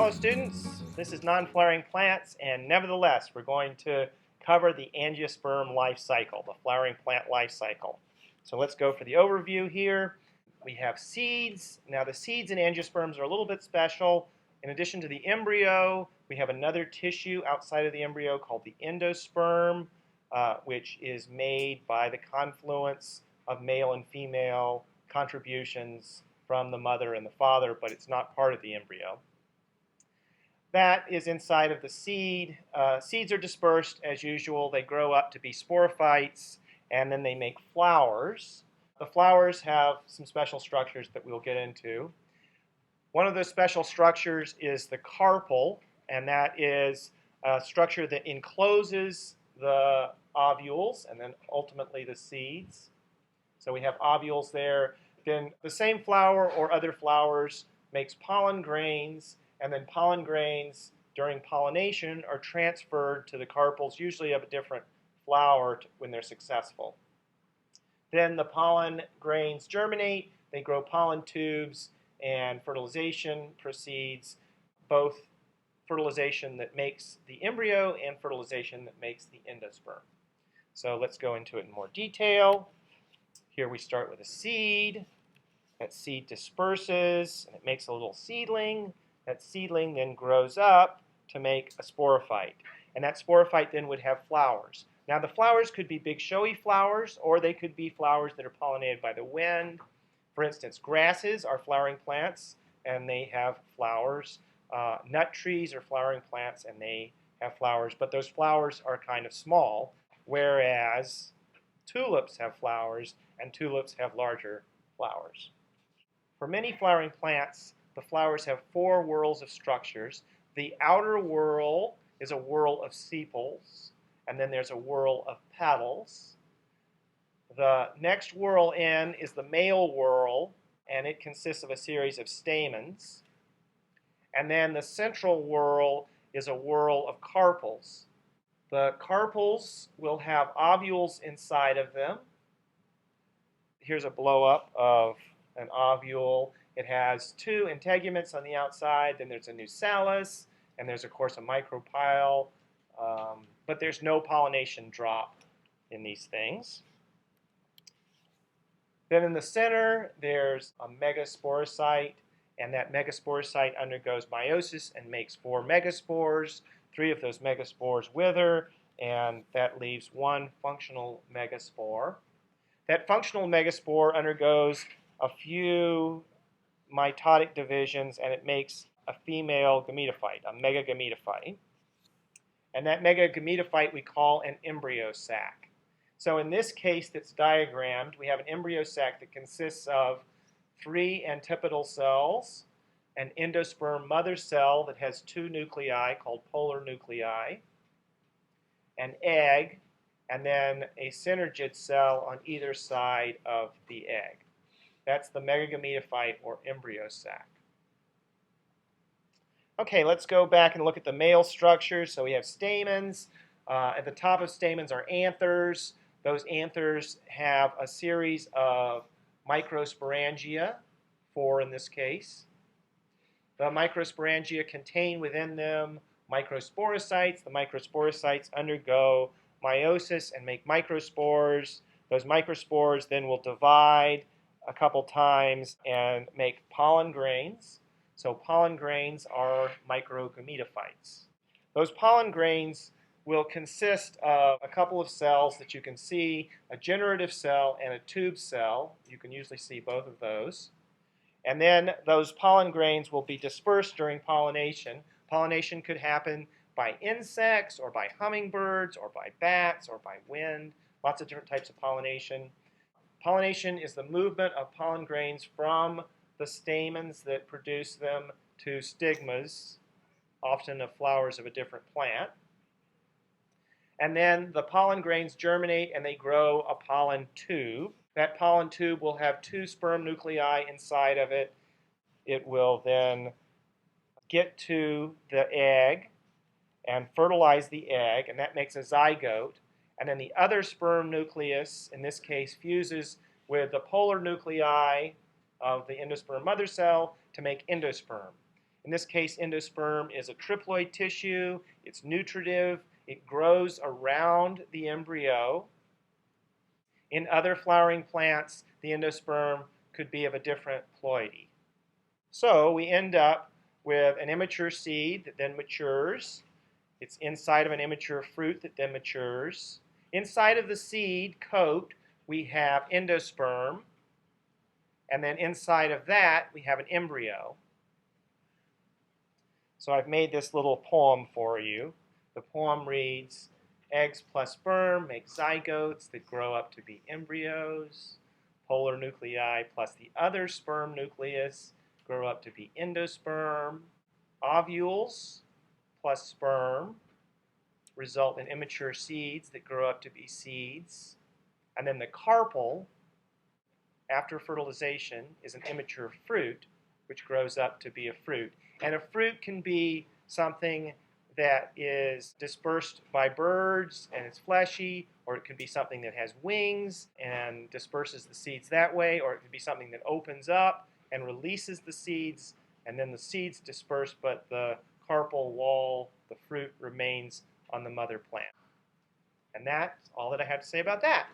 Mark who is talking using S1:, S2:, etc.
S1: Hello students, this is non-flowering plants, and nevertheless we're going to cover the angiosperm life cycle, the flowering plant life cycle. So let's go for the overview here. We have seeds. Now the seeds and angiosperms are a little bit special. In addition to the embryo, we have another tissue outside of the embryo called the endosperm, which is made by the confluence of male and female contributions from the mother and the father, but it's not part of the embryo. That is inside of the seed. Seeds are dispersed as usual. They grow up to be sporophytes, and then they make flowers. The flowers have some special structures that we'll get into. One of those special structures is the carpel, and that is a structure that encloses the ovules and then ultimately the seeds. So we have ovules there. Then the same flower or other flowers makes pollen grains, and then pollen grains during pollination are transferred to the carpels, usually of a different flower when they're successful. Then the pollen grains germinate, they grow pollen tubes, and fertilization proceeds, both fertilization that makes the embryo and fertilization that makes the endosperm. So let's go into it in more detail. Here we start with a seed. That seed disperses, and it makes a little seedling. That seedling then grows up to make a sporophyte. And that sporophyte then would have flowers. Now the flowers could be big showy flowers, or they could be flowers that are pollinated by the wind. For instance, grasses are flowering plants, and they have flowers. Nut trees are flowering plants, and they have flowers. But those flowers are kind of small, whereas tulips have flowers, and tulips have larger flowers. For many flowering plants, the flowers have four whorls of structures. The outer whorl is a whorl of sepals, and then there's a whorl of petals. The next whorl in is the male whorl, and it consists of a series of stamens. And then the central whorl is a whorl of carpels. The carpels will have ovules inside of them. Here's a blow-up of an ovule. It has two integuments on the outside, then there's a nucellus, and there's of course a micropyle, but there's no pollination drop in these things. Then in the center there's a megasporocyte, and that megasporocyte undergoes meiosis and makes 4 megaspores. 3 of those megaspores wither, and that leaves 1 functional megaspore. That functional megaspore undergoes a few mitotic divisions, and it makes a female gametophyte, a megagametophyte. And that megagametophyte we call an embryo sac. So in this case that's diagrammed, we have an embryo sac that consists of 3 antipodal cells, an endosperm mother cell that has 2 nuclei called polar nuclei, an egg, and then a synergid cell on either side of the egg. That's the megagametophyte or embryo sac. Okay, let's go back and look at the male structures. So we have stamens. At the top of stamens are anthers. Those anthers have a series of microsporangia, 4 in this case. The microsporangia contain within them microsporocytes. The microsporocytes undergo meiosis and make microspores. Those microspores then will divide a couple times and make pollen grains. So pollen grains are microgametophytes. Those pollen grains will consist of a couple of cells that you can see, a generative cell and a tube cell. You can usually see both of those. And then those pollen grains will be dispersed during pollination. Pollination could happen by insects or by hummingbirds or by bats or by wind. Lots of different types of pollination. Pollination is the movement of pollen grains from the stamens that produce them to stigmas, often of flowers of a different plant. And then the pollen grains germinate and they grow a pollen tube. That pollen tube will have 2 sperm nuclei inside of it. It will then get to the egg and fertilize the egg, and that makes a zygote. And then the other sperm nucleus, in this case, fuses with the polar nuclei of the endosperm mother cell to make endosperm. In this case, endosperm is a triploid tissue. It's nutritive. It grows around the embryo. In other flowering plants, the endosperm could be of a different ploidy. So we end up with an immature seed that then matures. It's inside of an immature fruit that then matures. Inside of the seed coat, we have endosperm. And then inside of that, we have an embryo. So I've made this little poem for you. The poem reads, eggs plus sperm make zygotes that grow up to be embryos. Polar nuclei plus the other sperm nucleus grow up to be endosperm. Ovules plus sperm result in immature seeds that grow up to be seeds. And then the carpel, after fertilization, is an immature fruit, which grows up to be a fruit. And a fruit can be something that is dispersed by birds and it's fleshy, or it can be something that has wings and disperses the seeds that way, or it can be something that opens up and releases the seeds, and then the seeds disperse, but the carpel wall, the fruit, remains on the mother plant. And that's all that I have to say about that.